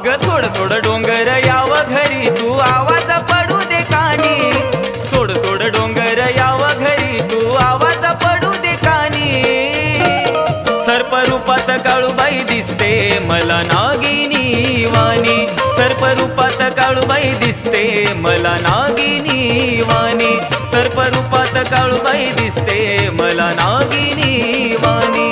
अग सोड सोड डोंगर याव घरी तू आवाज पडू दे कानी सोड सोड डोंगर याव घरी तू आवाज पडू दे कानी सर्प रूपात काळूबाई दिसते मला नागिनी वाणी सर्प रूपात काळूबाई दिसते मला नागिनी वाणी सर्प रूपात काळूबाई दिसते मला नागिनी वाणी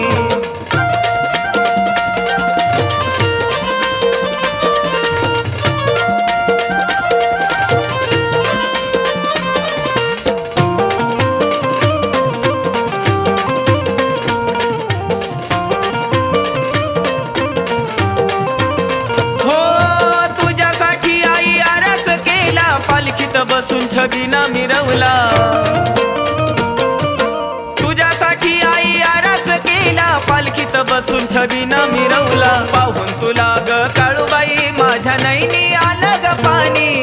पालखीत बसून छबिना मिरवला तुझ्यासाठी आई आरास केला पालखीत बसून छबिना मिरवला पाहून तुला ग काळूबाई माझ्या नैनी आलं ग पाणी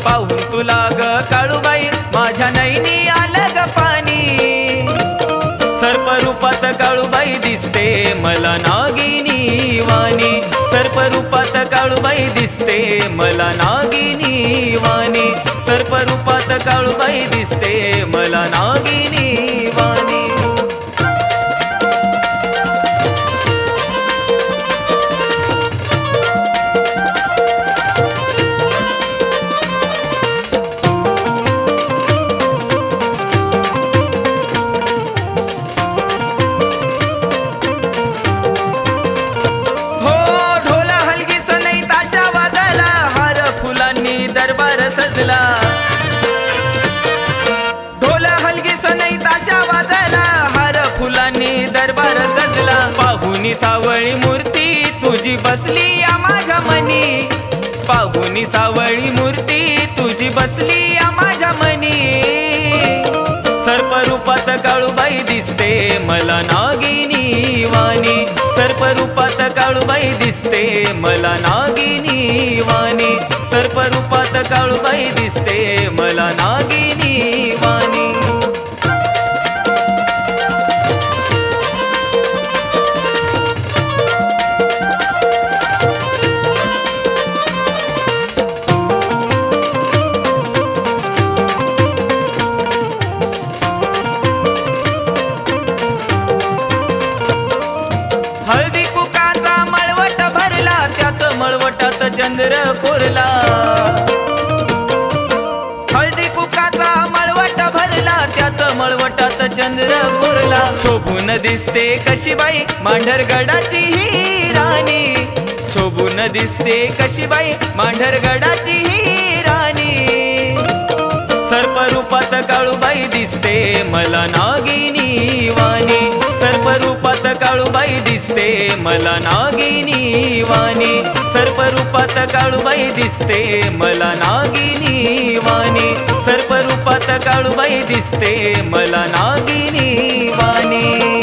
पाहून तुला ग काळूबाई माझ्या नैनी आलं ग पाणी सर्प रूपात काळूबाई दिसते मला नागिनी वाणी सर्प रूपात काळूबाई दिसते मला नागिनी वाणी सर्प रूपात काळूबाई दिसते मला नागिनी वाणी दरबार सजला ढोल हलगी सनई ताशा वाजला हार फुलांनी दरबार सजला पाहुनी सावळी मूर्ती तुझी बसली या माझ्या मनी पाहुनी सावळी मूर्ती तुझी बसली या माझ्या मनी सर्प रूपात काळूबाई दिसते मला नागिनी वाणी सर्प रूपात काळूबाई दिसते मला नागिनी वाणी सर्प रूपात काळूबाई दिसते मला नागिनी वाणी हळदी कुकाचा मळवट भरला त्याच मळवटात चंद्र कोरला हळदी कुकाचा मळवट भरला त्याच मळवटात चंद्र कोरला शोभून दिसते कशी बाई मांढरगडाची ही राणी शोभून दिसते कशी बाई मांढरगडाची ही राणी सर्प रूपात काळूबाई दिसते मला नागिनी वाणी सर्प रूपात काळूबाई दिसते मला नागिनी वाणी सर्प रूपात काळूबाई दिसते मला नागिनी वाणी सर्प रूपात काळूबाई दिसते मला नागिनी वाणी